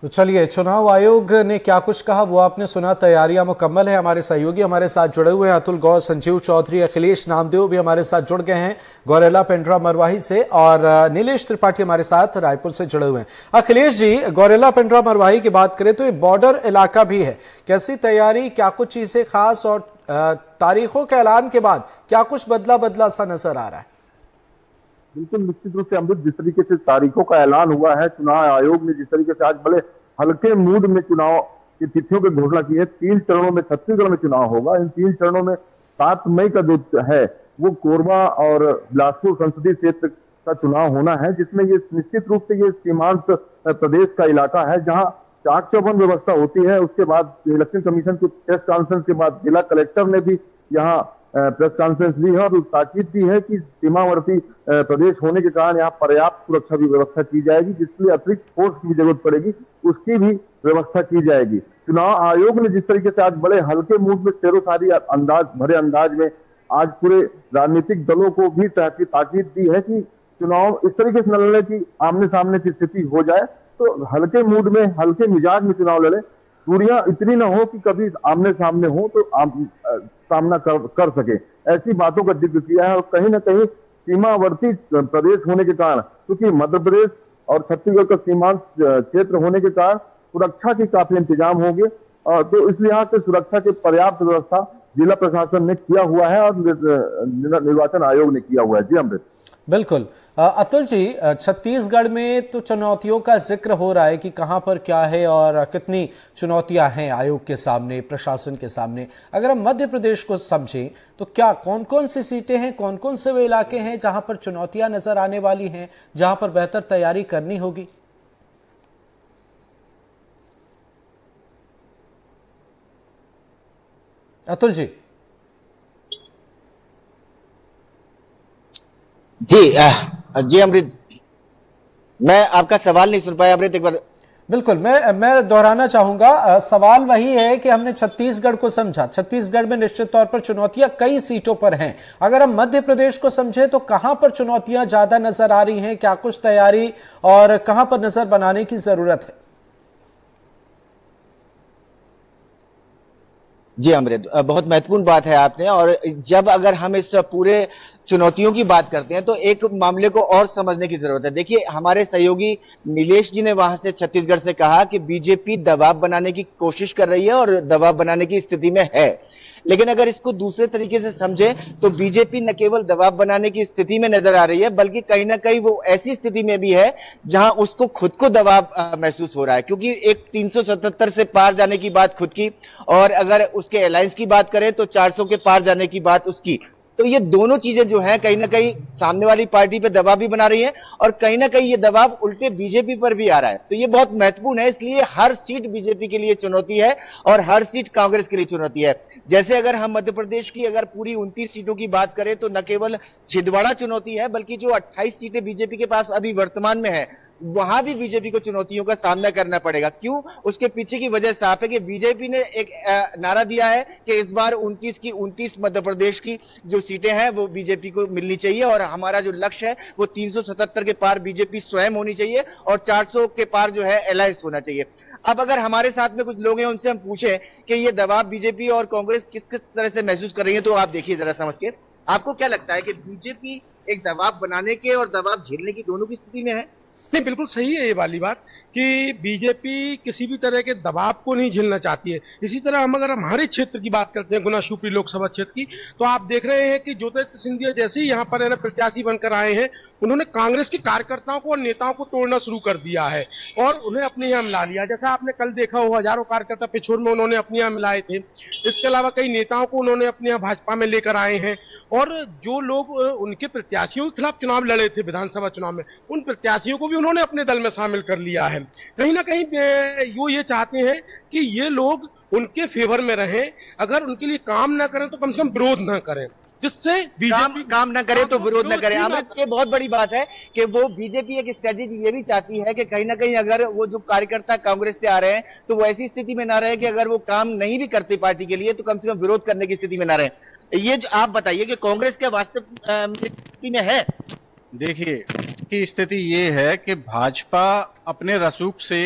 तो चलिए, चुनाव आयोग ने क्या कुछ कहा वो आपने सुना। तैयारियां मुकम्मल है। हमारे सहयोगी हमारे साथ जुड़े हुए हैं, अतुल गौर, संजीव चौधरी, अखिलेश नामदेव भी हमारे साथ जुड़ गए हैं गौरेला पेंड्रा मरवाही से, और नीलेश त्रिपाठी हमारे साथ रायपुर से जुड़े हुए हैं। अखिलेश जी, गौरेला पेंड्रा मरवाही की बात करें तो ये बॉर्डर इलाका भी है, कैसी तैयारी, क्या कुछ चीजें खास, और तारीखों के ऐलान के बाद क्या कुछ बदला बदला सा नजर आ रहा है? बिल्कुल निश्चित रूप से अमृत, जिस तरीके से तारीखों का ऐलान हुआ है, चुनाव आयोग ने जिस तरीके से आज बड़े हल्के मूड में चुनाव की तिथियों की घोषणा की है। 3 चरणों में छत्तीसगढ़ में चुनाव होगा। इन 3 चरणों में 7 मई का जो है वो कोरबा और बिलासपुर संसदीय क्षेत्र का चुनाव होना है, जिसमें ये निश्चित रूप से ये सीमांत प्रदेश का इलाका है, जहां चाक चौबंद व्यवस्था होती है। उसके बाद इलेक्शन कमीशन की प्रेस कॉन्फ्रेंस के बाद जिला कलेक्टर ने भी यहाँ प्रेस कॉन्फ्रेंस ली है और ताकीद दी है कि सीमावर्ती प्रदेश होने के कारण यहाँ पर्याप्त सुरक्षा की व्यवस्था की जाएगी, जिसके लिए अतिरिक्त फोर्स की भी जरूरत पड़ेगी, उसकी भी व्यवस्था की जाएगी। चुनाव आयोग ने जिस तरीके से आज बड़े हल्के मूड में शेरोशायरी भरे अंदाज में आज पूरे राजनीतिक दलों को भी ताकीद दी है कि चुनाव इस तरीके से न लड़े कि आमने सामने की स्थिति हो जाए, तो हल्के मूड में, हल्के मिजाज में चुनाव लड़े। दूरियां इतनी ना हो कि कभी आमने सामने हो तो सामना कर सके, ऐसी बातों का जिक्र किया है। और कहीं ना कहीं सीमावर्ती प्रदेश होने के कारण, क्योंकि मध्य प्रदेश और छत्तीसगढ़ का सीमांत क्षेत्र होने के कारण सुरक्षा के काफी इंतजाम होंगे, और तो इस लिहाज से सुरक्षा की पर्याप्त व्यवस्था जिला प्रशासन ने किया हुआ है और निर्वाचन आयोग ने किया हुआ है। जी अमृत। बिल्कुल। अतुल जी, छत्तीसगढ़ में तो चुनौतियों का जिक्र हो रहा है कि कहां पर क्या है और कितनी चुनौतियां हैं आयोग के सामने, प्रशासन के सामने। अगर हम मध्य प्रदेश को समझें तो क्या, कौन कौन सी सीटें हैं, कौन कौन से वे इलाके हैं जहां पर चुनौतियां नजर आने वाली हैं, जहां पर बेहतर तैयारी करनी होगी? अतुल जी। जी जी अमृत, मैं आपका सवाल नहीं सुन पाया अमृत, एक बार। बिल्कुल, मैं दोहराना चाहूंगा। सवाल वही है कि हमने छत्तीसगढ़ को समझा, छत्तीसगढ़ में निश्चित तौर पर चुनौतियां कई सीटों पर हैं। अगर हम मध्य प्रदेश को समझे तो कहां पर चुनौतियां ज्यादा नजर आ रही हैं, क्या कुछ तैयारी और कहां पर नजर बनाने की जरूरत है? जी अमृत, बहुत महत्वपूर्ण बात है आपने। और जब अगर हम इस पूरे चुनौतियों की बात करते हैं तो एक मामले को और समझने की जरूरत है। देखिए, हमारे सहयोगी नीलेश जी ने वहां से छत्तीसगढ़ से कहा कि बीजेपी दबाव बनाने की कोशिश कर रही है और दबाव बनाने की स्थिति में है। लेकिन अगर इसको दूसरे तरीके से समझे तो बीजेपी न केवल दबाव बनाने की स्थिति में नजर आ रही है, बल्कि कहीं ना कहीं वो ऐसी स्थिति में भी है जहां उसको खुद को दबाव महसूस हो रहा है। क्योंकि एक 377 से पार जाने की बात खुद की, और अगर उसके अलायंस की बात करें तो 400 के पार जाने की बात उसकी। तो ये दोनों चीजें जो है कहीं ना कहीं सामने वाली पार्टी पे दबाव भी बना रही है, और कहीं ना कहीं ये दबाव उल्टे बीजेपी पर भी आ रहा है। तो ये बहुत महत्वपूर्ण है। इसलिए हर सीट बीजेपी के लिए चुनौती है और हर सीट कांग्रेस के लिए चुनौती है। जैसे अगर हम मध्य प्रदेश की अगर पूरी 29 सीटों की बात करें तो न केवल छिंदवाड़ा चुनौती है, बल्कि जो 28 सीटें बीजेपी के पास अभी वर्तमान में है, वहां भी बीजेपी को चुनौतियों का सामना करना पड़ेगा। क्यों? उसके पीछे की वजह साफ है कि बीजेपी ने एक नारा दिया है कि इस बार 29 की 29 मध्य प्रदेश की जो सीटें हैं वो बीजेपी को मिलनी चाहिए, और हमारा जो लक्ष्य है वो 377 के पार बीजेपी स्वयं होनी चाहिए और 400 के पार जो है अलायंस होना चाहिए। अब अगर हमारे साथ में कुछ लोग हैं, उनसे हम पूछें कि ये दबाव बीजेपी और कांग्रेस किस किस तरह से महसूस कर रही है, तो आप देखिए जरा समझ के। आपको क्या लगता है कि बीजेपी एक दबाव बनाने के और दबाव झेलने की दोनों की स्थिति में है? नहीं, बिल्कुल सही है ये वाली बात कि बीजेपी किसी भी तरह के दबाव को नहीं झेलना चाहती है। इसी तरह अगर हमारे क्षेत्र की बात करते हैं, गुना शिवपुरी लोकसभा क्षेत्र की, तो आप देख रहे हैं कि ज्योतिरादित्य सिंधिया जैसे ही यहाँ पर है ना प्रत्याशी बनकर आए हैं, उन्होंने कांग्रेस के कार्यकर्ताओं को और नेताओं को तोड़ना शुरू कर दिया है और उन्हें अपने यहाँ मिला लिया। जैसा आपने कल देखा हो, हजारों कार्यकर्ता पिछोर में उन्होंने अपने यहाँ मिलाए थे। इसके अलावा कई नेताओं को उन्होंने अपने यहाँ भाजपा में लेकर आए हैं, और जो लोग उनके प्रत्याशियों के खिलाफ चुनाव लड़े थे विधानसभा चुनाव में, उन प्रत्याशियों को भी उन्होंने अपने दल में शामिल कर लिया है। कहीं ना कहीं वो ये चाहते हैं कि ये लोग उनके फेवर में रहें, अगर उनके लिए काम ना करें तो कम से कम विरोध ना करें, जिससे बीजेपी काम ना करे तो विरोध ना करे। अमृत, ये बहुत बड़ी बात है कि वो बीजेपी एक स्ट्रेटेजी ये भी चाहती है कि कहीं ना कहीं अगर वो जो कार्यकर्ता कांग्रेस से आ रहे हैं तो वो ऐसी स्थिति में ना रहे कि अगर वो काम नहीं भी करते पार्टी के लिए तो कम से कम विरोध करने की स्थिति में ना रहे। ये जो आप बताइए कि कांग्रेस क्या वास्तविक स्थिति में है? देखिए, की स्थिति ये है कि भाजपा अपने रसूख से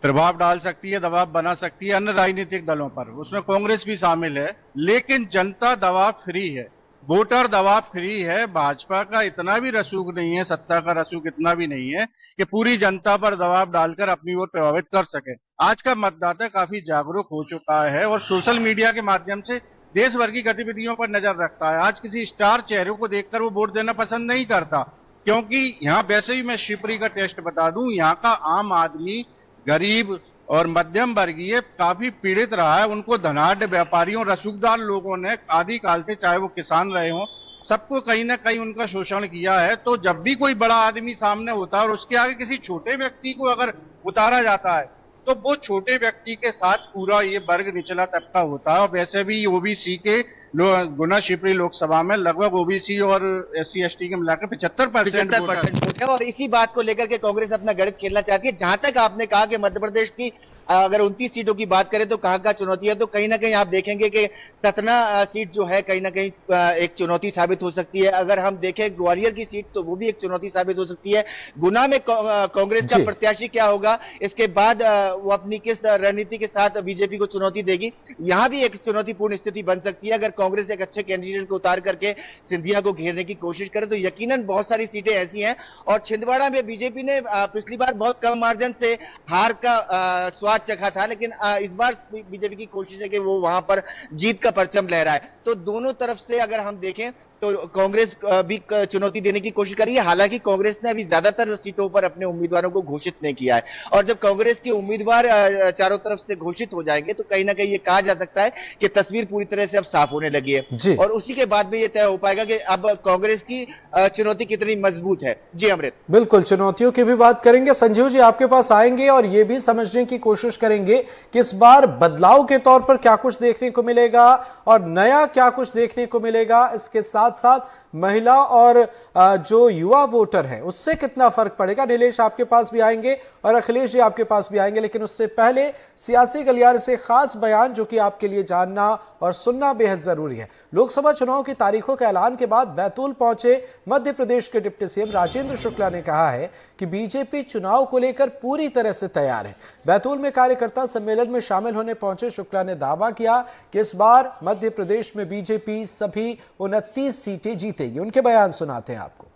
प्रभाव डाल सकती है, दबाव बना सकती है अन्य राजनीतिक दलों पर, उसमें कांग्रेस भी शामिल है। लेकिन जनता दबाव फ्री है, वोटर दबाव फ्री है। भाजपा का इतना भी रसूख नहीं है, सत्ता का रसूख इतना भी नहीं है कि पूरी जनता पर दबाव डालकर अपनी ओर प्रभावित कर सके। आज का मतदाता काफी जागरूक हो चुका है और सोशल मीडिया के माध्यम से देश भर की गतिविधियों पर नजर रखता है। आज किसी स्टार चेहरे को देखकर वो वोट देना पसंद नहीं करता, क्योंकि यहाँ वैसे ही मैं शिवपुरी का टेस्ट बता दूं, यहाँ का आम आदमी, गरीब और मध्यम वर्गीय काफी पीड़ित रहा है। उनको धनाढ़ व्यापारियों, रसूखदार लोगों ने आदिकाल से, चाहे वो किसान रहे हों, सबको कहीं ना कहीं उनका शोषण किया है। तो जब भी कोई बड़ा आदमी सामने होता है और उसके आगे किसी छोटे व्यक्ति को अगर उतारा जाता है, तो वो छोटे व्यक्ति के साथ पूरा ये वर्ग निचला तबका होता है। और वैसे भी ओबीसी के गुना शिवपुरी लोकसभा में लगभग ओबीसी और SC ST के मिलाकर 75% वोट है। और इसी बात को लेकर के कांग्रेस अपना गणित खेलना चाहती है। जहां तक आपने कहा कि मध्य प्रदेश की अगर 29 सीटों की बात करें तो कहां का चुनौती है, तो कहीं ना कहीं आप देखेंगे कि सतना सीट जो है कहीं ना कहीं एक चुनौती साबित हो सकती है। अगर हम देखें ग्वालियर की सीट, तो वो भी एक चुनौती साबित हो सकती है। गुना में कांग्रेस का प्रत्याशी क्या होगा, इसके बाद वो अपनी किस रणनीति के साथ बीजेपी को चुनौती देगी, यहां भी एक चुनौतीपूर्ण स्थिति बन सकती है। अगर कांग्रेस एक अच्छे कैंडिडेट को उतार करके सिंधिया को घेरने की कोशिश करे तो यकीनन बहुत सारी सीटें ऐसी हैं। और छिंदवाड़ा में बीजेपी ने पिछली बार बहुत कम मार्जिन से हार का स्वाद चखा था, लेकिन इस बार बीजेपी की कोशिश है कि वो वहां पर जीत का परचम लहराए। तो दोनों तरफ से अगर हम देखें तो कांग्रेस भी चुनौती देने की कोशिश कर रही है। हालांकि कांग्रेस ने अभी ज्यादातर सीटों पर अपने उम्मीदवारों को घोषित नहीं किया है, और जब कांग्रेस के उम्मीदवार चारों तरफ से घोषित हो जाएंगे तो कहीं ना कहीं ये कहा जा सकता है कि तस्वीर पूरी तरह से अब साफ होने लगी है। और उसी के बाद में ये तय हो पाएगा कि अब कांग्रेस की चुनौती कितनी मजबूत है। जी अमृत, बिल्कुल, चुनौतियों की भी बात करेंगे। संजीव जी आपके पास आएंगे और ये भी समझने की कोशिश करेंगे कि इस बार बदलाव के तौर पर क्या कुछ देखने को मिलेगा और नया क्या कुछ देखने को मिलेगा। इसके साथ साथ महिला और जो युवा वोटर हैं उससे कितना फर्क पड़ेगा। नीलेश आपके पास भी आएंगे और अखिलेश जी आपके पास भी आएंगे, लेकिन उससे पहले सियासी गलियारे से खास बयान जो कि आपके लिए जानना और सुनना बेहद जरूरी है। लोकसभा चुनाव की तारीखों के ऐलान के बाद बैतूल पहुंचे मध्य प्रदेश के डिप्टी सीएम राजेंद्र शुक्ला ने कहा है कि बीजेपी चुनाव को लेकर पूरी तरह से तैयार है। बैतूल में कार्यकर्ता सम्मेलन में शामिल होने पहुंचे शुक्ला ने दावा किया कि इस बार मध्य प्रदेश में बीजेपी सभी 29 सीटें जीतेगी। उनके बयान सुनाते हैं आपको।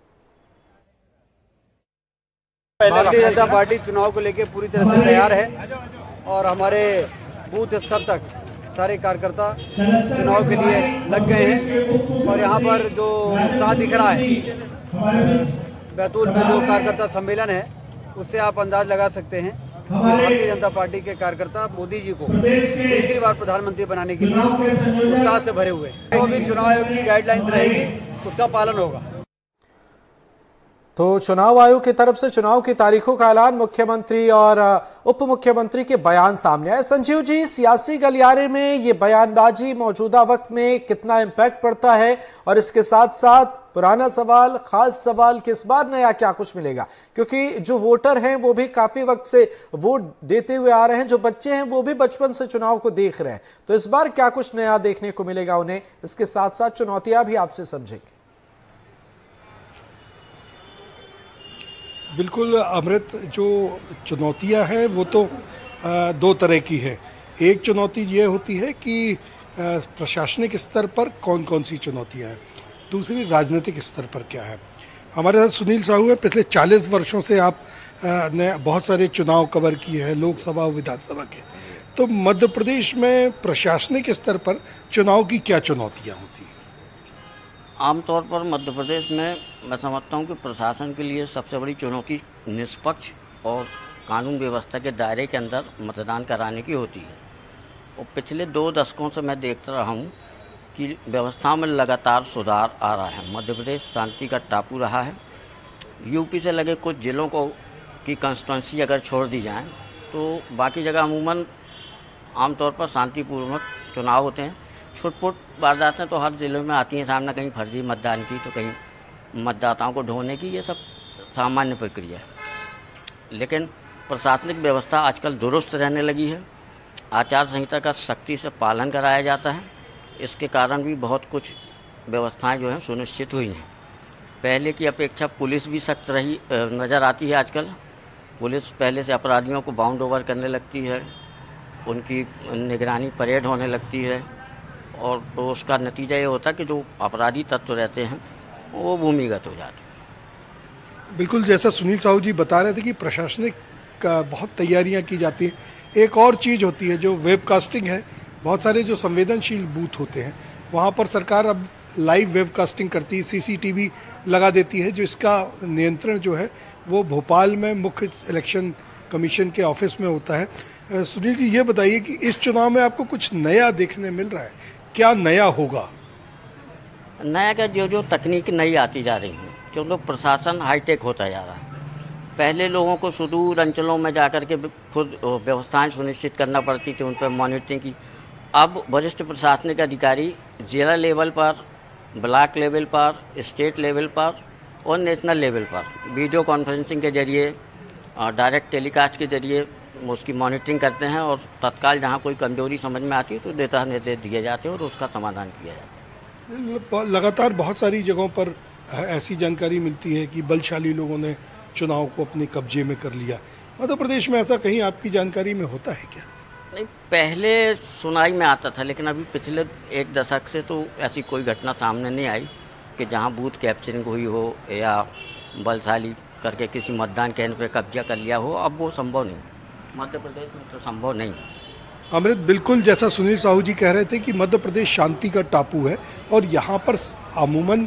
भारतीय जनता पार्टी चुनाव को लेकर पूरी तरह से तैयार है और हमारे बूथ स्तर तक सारे कार्यकर्ता चुनाव के लिए लग गए हैं। और यहाँ पर जो उत्साह दिख रहा है बैतूल में जो कार्यकर्ता सम्मेलन है, उससे आप अंदाज लगा सकते हैं भारतीय जनता पार्टी के कार्यकर्ता मोदी जी को तीसरी बार प्रधानमंत्री बनाने के लिए उत्साह से भरे हुए हैं। जो भी चुनाव आयोग की गाइडलाइंस रहेगी उसका पालन होगा। तो चुनाव आयोग की तरफ से चुनाव की तारीखों का ऐलान, मुख्यमंत्री और उप मुख्यमंत्री के बयान सामने आए। संजीव जी, सियासी गलियारे में ये बयानबाजी मौजूदा वक्त में कितना इम्पैक्ट पड़ता है, और इसके साथ साथ पुराना सवाल, खास सवाल कि इस बार नया क्या कुछ मिलेगा, क्योंकि जो वोटर हैं वो भी काफी वक्त से वोट देते हुए आ रहे हैं, जो बच्चे हैं वो भी बचपन से चुनाव को देख रहे हैं, तो इस बार क्या कुछ नया देखने को मिलेगा उन्हें, इसके साथ साथ चुनौतियां भी आपसे समझेंगे। बिल्कुल अमृत, जो चुनौतियां हैं वो तो दो तरह की है। एक चुनौती ये होती है कि प्रशासनिक स्तर पर कौन कौन सी चुनौतियां हैं, दूसरी राजनीतिक स्तर पर क्या है। हमारे साथ सुनील साहू हैं, पिछले 40 वर्षों से आप ने बहुत सारे चुनाव कवर किए हैं, लोकसभा और विधानसभा के। तो मध्य प्रदेश में प्रशासनिक स्तर पर चुनाव की क्या चुनौतियाँ होती हैं? आमतौर पर मध्य प्रदेश में मैं समझता हूँ कि प्रशासन के लिए सबसे बड़ी चुनौती निष्पक्ष और कानून व्यवस्था के दायरे के अंदर मतदान कराने की होती है। और पिछले 2 दशकों से मैं देखता रहा हूँ कि व्यवस्थाओं में लगातार सुधार आ रहा है। मध्य प्रदेश शांति का टापू रहा है। यूपी से लगे कुछ ज़िलों को की कंस्टिट्यूंसी अगर छोड़ दी जाए तो बाकी जगह अमूमन आमतौर पर शांतिपूर्वक चुनाव होते हैं। छुटपुट वारदातें तो हर ज़िले में आती हैं सामने, कहीं फर्जी मतदान की तो कहीं मतदाताओं को ढोने की, ये सब सामान्य प्रक्रिया है। लेकिन प्रशासनिक व्यवस्था आजकल दुरुस्त रहने लगी है। आचार संहिता का सख्ती से पालन कराया जाता है। इसके कारण भी बहुत कुछ व्यवस्थाएं जो हैं सुनिश्चित हुई हैं। पहले की अपेक्षा पुलिस भी सख्त रही नज़र आती है आजकल, पुलिस पहले से अपराधियों को बाउंड ओवर करने लगती है, उनकी निगरानी परेड होने लगती है, और तो उसका नतीजा ये होता है कि जो अपराधी तत्व रहते हैं वो भूमिगत हो जाते हैं। बिल्कुल, जैसा सुनील साहू जी बता रहे थे कि प्रशासनिक बहुत तैयारियां की जाती हैं। एक और चीज़ होती है जो वेबकास्टिंग है। बहुत सारे जो संवेदनशील बूथ होते हैं वहाँ पर सरकार अब लाइव वेबकास्टिंग करती है, सीसीटीवी लगा देती है, जो इसका नियंत्रण जो है वो भोपाल में मुख्य इलेक्शन कमीशन के ऑफिस में होता है। सुनील जी, ये बताइए कि इस चुनाव में आपको कुछ नया देखने मिल रहा है, क्या नया होगा? नया क्या, जो जो तकनीक नई आती जा रही है, क्योंकि प्रशासन हाईटेक होता जा रहा है। पहले लोगों को सुदूर अंचलों में जाकर के खुद व्यवस्थाएं सुनिश्चित करना पड़ती थी, उन पर मॉनिटरिंग की। अब वरिष्ठ प्रशासनिक अधिकारी जिला लेवल पर, ब्लॉक लेवल पर, स्टेट लेवल पर और नेशनल लेवल पर वीडियो कॉन्फ्रेंसिंग के जरिए, डायरेक्ट टेलीकास्ट के जरिए उसकी मॉनिटरिंग करते हैं, और तत्काल जहां कोई कमजोरी समझ में आती है तो देता निर्देश दिए जाते हैं और उसका समाधान किया जाता है। लगातार बहुत सारी जगहों पर ऐसी जानकारी मिलती है कि बलशाली लोगों ने चुनाव को अपने कब्जे में कर लिया। मध्य प्रदेश में ऐसा कहीं आपकी जानकारी में होता है क्या? नहीं, पहले सुनाई में आता था, लेकिन अभी पिछले एक दशक से तो ऐसी कोई घटना सामने नहीं आई कि जहां बूथ कैप्चरिंग हुई हो या बलशाली करके किसी मतदान केंद्र पर कब्जा कर लिया हो। अब वो संभव नहीं, मध्य प्रदेश में तो संभव नहीं। अमृत, बिल्कुल जैसा सुनील साहू जी कह रहे थे कि मध्य प्रदेश शांति का टापू है और यहाँ पर अमूमन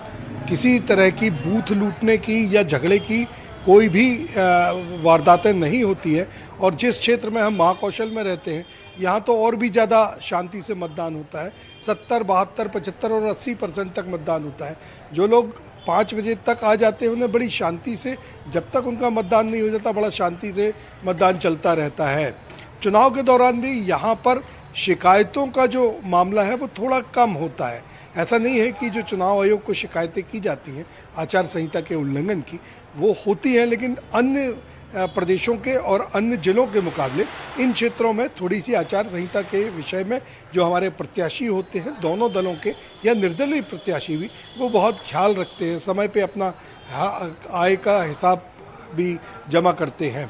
किसी तरह की बूथ लूटने की या झगड़े की कोई भी वारदातें नहीं होती है। और जिस क्षेत्र में हम महाकौशल में रहते हैं यहाँ तो और भी ज़्यादा शांति से मतदान होता है। 70, 72, 75 और 80% तक मतदान होता है। जो लोग 5 बजे तक आ जाते हैं उन्हें बड़ी शांति से, जब तक उनका मतदान नहीं हो जाता, बड़ा शांति से मतदान चलता रहता है। चुनाव के दौरान भी यहाँ पर शिकायतों का जो मामला है वो थोड़ा कम होता है। ऐसा नहीं है कि जो चुनाव आयोग को शिकायतें की जाती हैं आचार संहिता के उल्लंघन की, वो होती हैं, लेकिन अन्य प्रदेशों के और अन्य जिलों के मुकाबले इन क्षेत्रों में थोड़ी सी आचार संहिता के विषय में जो हमारे प्रत्याशी होते हैं, दोनों दलों के या निर्दलीय प्रत्याशी भी, वो बहुत ख्याल रखते हैं, समय पे अपना आय का हिसाब भी जमा करते हैं।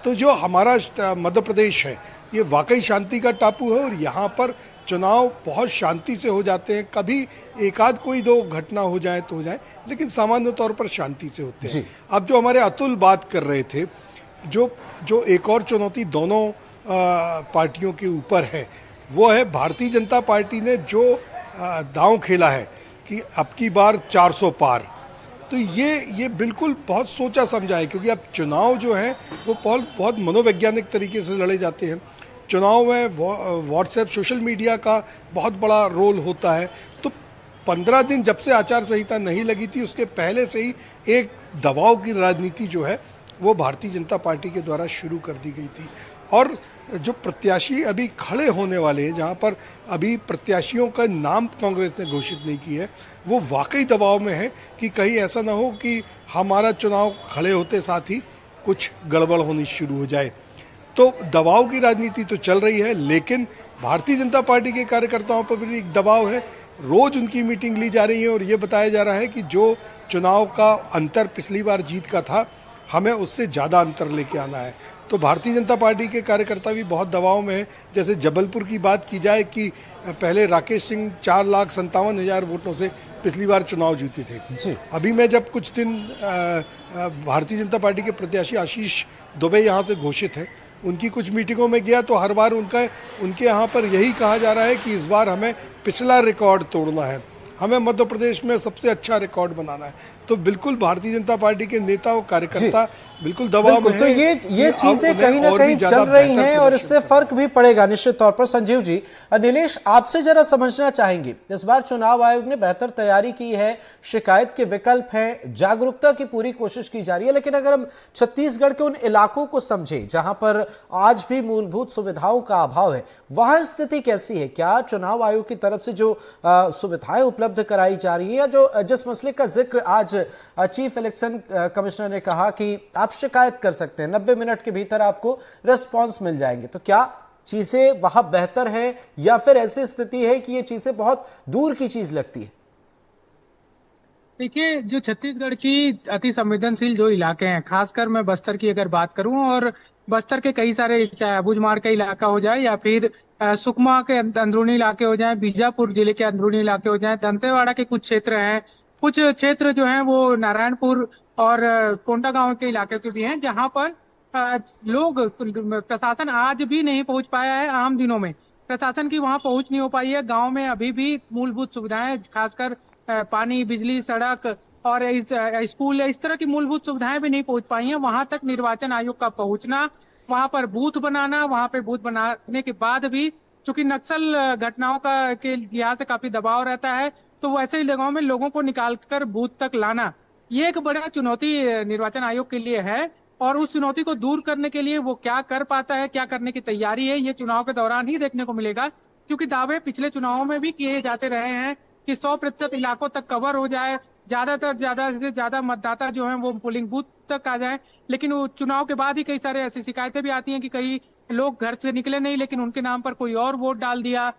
तो जो हमारा मध्य प्रदेश है ये वाकई शांति का टापू है और यहाँ पर चुनाव बहुत शांति से हो जाते हैं। कभी एक आध कोई दो घटना हो जाए तो हो जाए, लेकिन सामान्य तौर पर शांति से होते हैं। अब जो हमारे अतुल बात कर रहे थे, जो एक और चुनौती दोनों पार्टियों के ऊपर है वो है भारतीय जनता पार्टी ने जो दांव खेला है कि अब की बार 400 पार। तो ये बिल्कुल बहुत सोचा समझा है, क्योंकि अब चुनाव जो है वो बहुत मनोवैज्ञानिक तरीके से लड़े जाते हैं। चुनाव में व्हाट्सएप, सोशल मीडिया का बहुत बड़ा रोल होता है। तो 15 दिन जब से आचार संहिता नहीं लगी थी उसके पहले से ही एक दबाव की राजनीति जो है वो भारतीय जनता पार्टी के द्वारा शुरू कर दी गई थी। और जो प्रत्याशी अभी खड़े होने वाले हैं, जहाँ पर अभी प्रत्याशियों का नाम कांग्रेस ने घोषित नहीं की है, वो वाकई दबाव में है कि कहीं ऐसा ना हो कि हमारा चुनाव खड़े होते साथ ही कुछ गड़बड़ होनी शुरू हो जाए। तो दबाव की राजनीति तो चल रही है, लेकिन भारतीय जनता पार्टी के कार्यकर्ताओं पर भी एक दबाव है। रोज उनकी मीटिंग ली जा रही है और ये बताया जा रहा है कि जो चुनाव का अंतर पिछली बार जीत का था, हमें उससे ज़्यादा अंतर लेके आना है। तो भारतीय जनता पार्टी के कार्यकर्ता भी बहुत दबाव में हैं। जैसे जबलपुर की बात की जाए कि पहले राकेश सिंह 4,57,000 वोटों से पिछली बार चुनाव जीते थे। अभी मैं जब कुछ दिन भारतीय जनता पार्टी के प्रत्याशी आशीष दुबे यहाँ से घोषित हैं, उनकी कुछ मीटिंगों में गया तो हर बार उनके यहाँ पर यही कहा जा रहा है कि इस बार हमें पिछला रिकॉर्ड तोड़ना है, हमें मध्य प्रदेश में सबसे अच्छा रिकॉर्ड बनाना है। तो बिल्कुल भारतीय जनता पार्टी के नेता और कार्यकर्ता बिल्कुल दबाव में हैं। तो ये चीजें कहीं ना कहीं चल रही हैं और इससे फर्क भी पड़ेगा निश्चित तौर पर। संजीव जी, नीलेश आपसे जरा समझना चाहेंगे, इस बार चुनाव आयोग ने बेहतर तैयारी की है, शिकायत के विकल्प हैं, जागरूकता की पूरी कोशिश की जा रही है, लेकिन अगर हम छत्तीसगढ़ के उन इलाकों को समझे जहां पर आज भी मूलभूत सुविधाओं का अभाव है, वहां स्थिति कैसी है? क्या चुनाव आयोग की तरफ से जो सुविधाएं उपलब्ध कराई जा रही है, या जो जिस मसले का जिक्र आज चीफ इलेक्शन कमिश्नर ने कहा कि आप शिकायत कर सकते हैं, 90 मिनट के भीतर आपको रिस्पांस मिल जाएंगे, तो क्या चीजें वहां बेहतर है या फिर ऐसी स्थिति है कि ये चीजें बहुत दूर की चीज लगती है? देखिए, जो छत्तीसगढ़ की अति संवेदनशील जो इलाके हैं, खासकर मैं बस्तर की अगर बात करूं, और बस्तर के कई सारे, चाहे अबूझमाड़ का इलाका हो जाए या फिर सुकमा के अंदरूनी इलाके हो जाए, बीजापुर जिले के अंदरूनी इलाके हो जाए, दंतेवाड़ा के कुछ क्षेत्र हैं, कुछ क्षेत्र जो हैं वो नारायणपुर और कोंडा गांव के इलाके के भी हैं, जहां पर लोग, प्रशासन आज भी नहीं पहुंच पाया है। आम दिनों में प्रशासन की वहां पहुंच नहीं हो पाई है। गांव में अभी भी मूलभूत सुविधाएं, खासकर पानी, बिजली, सड़क और स्कूल, इस तरह की मूलभूत सुविधाएं भी नहीं पहुंच पाई हैं। वहां तक निर्वाचन आयोग का पहुंचना, वहां पर बूथ बनाना, वहां पे बूथ बनाने के बाद भी चूंकि नक्सल घटनाओं का के लिहाज से काफी दबाव रहता है, तो वैसे ही जगहों में लोगों को निकालकर बूथ तक लाना, ये एक बड़ा चुनौती निर्वाचन आयोग के लिए है। और उस चुनौती को दूर करने के लिए वो क्या कर पाता है, क्या करने की तैयारी है, ये चुनाव के दौरान ही देखने को मिलेगा। क्योंकि दावे पिछले चुनावों में भी किए जाते रहे हैं कि 100% इलाकों तक कवर हो जाए, ज्यादा से ज्यादा मतदाता जो हैं वो पोलिंग बूथ तक आ जाए। लेकिन वो चुनाव के बाद ही कई सारे ऐसी शिकायतें भी आती हैं कि कई लोग घर से निकले नहीं, लेकिन उनके नाम पर कोई और वोट डाल दिया।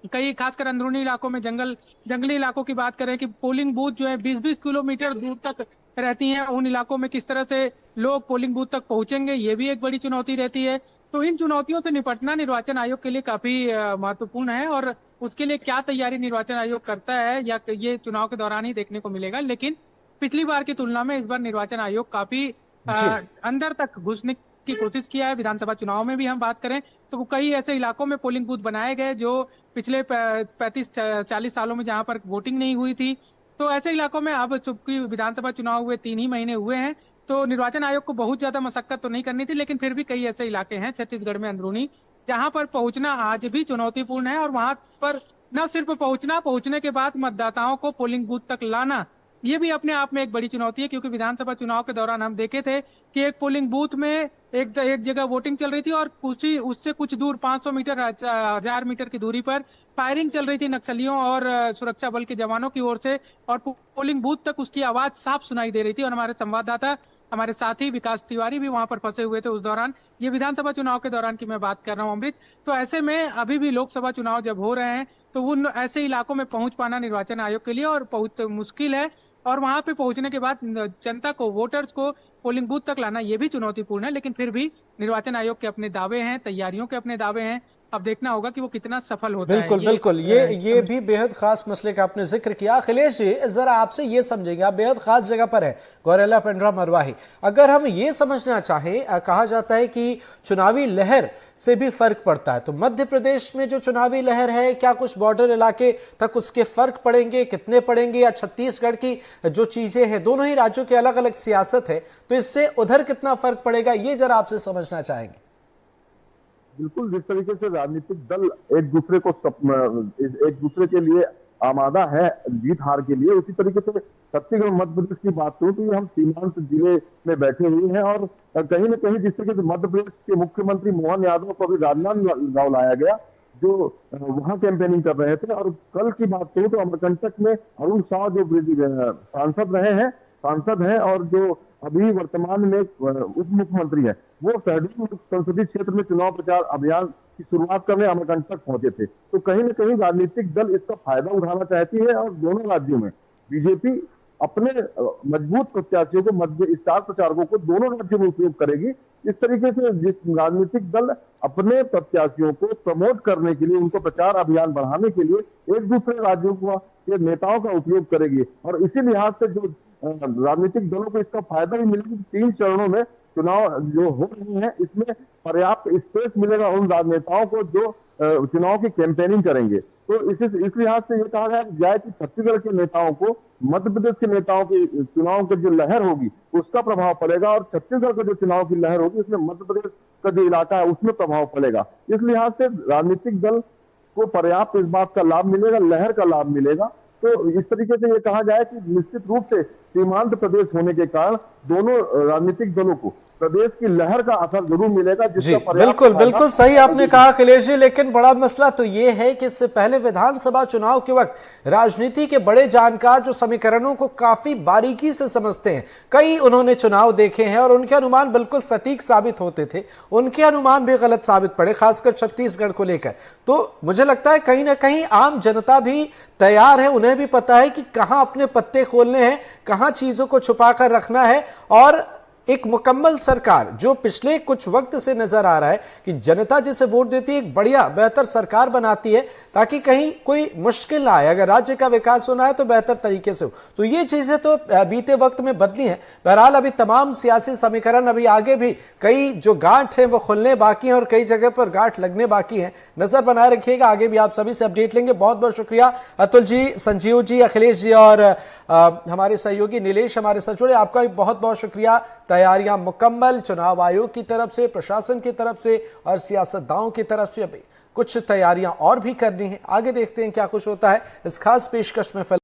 कई, खासकर अंदरूनी इलाकों में, जंगली इलाकों की बात करें कि पोलिंग बूथ जो है 20-20 किलोमीटर दूर तक रहती हैं, उन इलाकों में किस तरह से लोग पोलिंग बूथ तक पहुंचेंगे, ये भी एक बड़ी चुनौती रहती है। तो इन चुनौतियों से निपटना निर्वाचन आयोग के लिए काफी महत्वपूर्ण है, और उसके लिए क्या तैयारी निर्वाचन आयोग करता है या ये चुनाव के दौरान ही देखने को मिलेगा। लेकिन पिछली बार की तुलना में इस बार निर्वाचन आयोग काफी अंदर तक घुसने की कोशिश किया है। विधानसभा चुनाव में भी हम बात करें तो कई ऐसे इलाकों में पोलिंग बूथ बनाए गए जो पिछले 35-40 सालों में जहां पर वोटिंग नहीं हुई थी। तो ऐसे इलाकों में अब चूंकि विधानसभा चुनाव हुए 3 ही महीने हुए हैं, तो निर्वाचन आयोग को बहुत ज्यादा मशक्कत तो नहीं करनी थी, लेकिन फिर भी कई ऐसे इलाके हैं छत्तीसगढ़ में अंदरूनी, जहां पर पहुंचना आज भी चुनौतीपूर्ण है। और वहां पर न सिर्फ पहुंचना, पहुंचने के बाद मतदाताओं को पोलिंग बूथ तक लाना, ये भी अपने आप में एक बड़ी चुनौती है। क्योंकि विधानसभा चुनाव के दौरान हम देखे थे कि एक पोलिंग बूथ में एक जगह वोटिंग चल रही थी और उससे कुछ दूर 500 मीटर, 1000 मीटर की दूरी पर फायरिंग चल रही थी नक्सलियों और सुरक्षा बल के जवानों की ओर से, और पोलिंग बूथ तक उसकी आवाज साफ सुनाई दे रही थी। और हमारे संवाददाता, हमारे साथी विकास तिवारी भी वहां पर फंसे हुए थे उस दौरान। ये विधानसभा चुनाव के दौरान की मैं बात कर रहा हूँ, अमृत। तो ऐसे में अभी भी लोकसभा चुनाव जब हो रहे हैं, तो उन ऐसे इलाकों में पहुंच पाना निर्वाचन आयोग के लिए और बहुत मुश्किल है। और वहां पे पहुंचने के बाद जनता को, वोटर्स को पोलिंग बूथ तक लाना, ये भी चुनौतीपूर्ण है। लेकिन फिर भी निर्वाचन आयोग के अपने दावे हैं, तैयारियों के अपने दावे हैं। अब देखना होगा कि वो कितना सफल होता है। बिल्कुल, ये भी बेहद खास मसले का आपने जिक्र किया। अखिलेश जी, जरा आपसे ये समझेंगे, आप बेहद खास जगह पर है, गौरेला पेंड्रा मरवाही। अगर हम ये समझना चाहें, कहा जाता है कि चुनावी लहर से भी फर्क पड़ता है, तो मध्य प्रदेश में जो चुनावी लहर है, क्या कुछ बॉर्डर इलाके तक उसके फर्क पड़ेंगे, कितने पड़ेंगे, या छत्तीसगढ़ की जो चीजें हैं, दोनों ही राज्यों की अलग अलग सियासत है, तो इससे उधर कितना फर्क पड़ेगा, ये जरा आपसे समझना चाहेंगे। बिल्कुल, जिस तरीके से राजनीतिक दल एक दूसरे के लिए आमादा है जीत हार के लिए, उसी तरीके से छत्तीसगढ़ मध्य प्रदेश की बात करूं तो हम सीमांत जिले में बैठे हुए हैं, और कहीं न कहीं जिस तरीके से मध्य प्रदेश के मुख्यमंत्री मोहन यादव को अभी राजनांदगांव लाया गया, जो वहां कैंपेनिंग कर रहे थे। और कल की बात करूं तो अमरकंटक में अरुण शाह जो सांसद हैं और जो अभी वर्तमान में उप मुख्यमंत्री है, वो शहडोल संसदीय क्षेत्र में चुनाव प्रचार अभियान की शुरुआत करने अमरकंटक पहुंचे थे। तो कहीं न कहीं राजनीतिक दल इसका फायदा उठाना चाहती है, और दोनों राज्यों में बीजेपी अपने मजबूत प्रत्याशियों को, मध्य स्टार प्रचारकों को दोनों राज्यों में उपयोग करेगी। इस तरीके से जिस राजनीतिक दल अपने प्रत्याशियों को प्रमोट करने के लिए, उनको प्रचार अभियान बढ़ाने के लिए एक दूसरे राज्यों के नेताओं का उपयोग करेगी, और इसी लिहाज से जो राजनीतिक दलों को इसका फायदा भी मिलेगा। 3 चरणों में चुनाव जो हो रहे हैं, इसमें पर्याप्त स्पेस मिलेगा उन राजनेताओं को जो चुनाव की कैंपेनिंग करेंगे। तो इस लिहाज से ये कहा जाए कि छत्तीसगढ़ के नेताओं को मध्य प्रदेश के नेताओं की चुनाव की जो लहर होगी उसका प्रभाव पड़ेगा, और छत्तीसगढ़ का जो चुनाव की लहर होगी उसमें मध्य प्रदेश का जो इलाका है उसमें प्रभाव पड़ेगा। इस लिहाज से राजनीतिक दल को पर्याप्त इस बात का लाभ मिलेगा, लहर का लाभ मिलेगा। तो इस तरीके से ये कहा जाए कि निश्चित रूप से सीमांत प्रदेश होने के कारण दोनों राजनीतिक दलों को प्रदेश की लहर का असर जरूर मिलेगा। जी बिल्कुल बिल्कुल सही आपने कहा अखिलेश जी, लेकिन बड़ा मसला तो ये है कि इससे पहले विधानसभा चुनाव के वक्त राजनीति के बड़े जानकार जो समीकरणों को काफी बारीकी से समझते हैं, कई उन्होंने चुनाव देखे हैं और उनके अनुमान बिल्कुल सटीक साबित होते थे, उनके अनुमान भी गलत साबित पड़े, खासकर छत्तीसगढ़ को लेकर। तो मुझे लगता है कहीं ना कहीं आम जनता भी तैयार है, उन्हें भी पता है कि कहां अपने पत्ते खोलने हैं, कहां चीजों को छुपा कर रखना है। और एक मुकम्मल सरकार जो पिछले कुछ वक्त से नजर आ रहा है कि जनता जिसे वोट देती है एक बढ़िया बेहतर सरकार बनाती है ताकि कहीं कोई मुश्किल ना आए, अगर राज्य का विकास होना है तो बेहतर तरीके से हो। तो ये चीजें तो बीते वक्त में बदली हैं। बहरहाल अभी तमाम सियासी समीकरण, अभी आगे भी कई जो गांठ हैं वो खुलने बाकी हैं और कई जगह पर गांठ लगने बाकी हैं। नजर बनाए रखिएगा, आगे भी आप सभी से अपडेट लेंगे। बहुत बहुत शुक्रिया अतुल जी, संजीव जी, अखिलेश जी और हमारे सहयोगी नीलेश हमारे साथ जुड़े। आपका भी बहुत बहुत शुक्रिया। तैयारियां मुकम्मल चुनाव आयोग की तरफ से, प्रशासन की तरफ से और सियासतदानों की तरफ से। अभी कुछ तैयारियां और भी करनी है, आगे देखते हैं क्या कुछ होता है इस खास पेशकश में।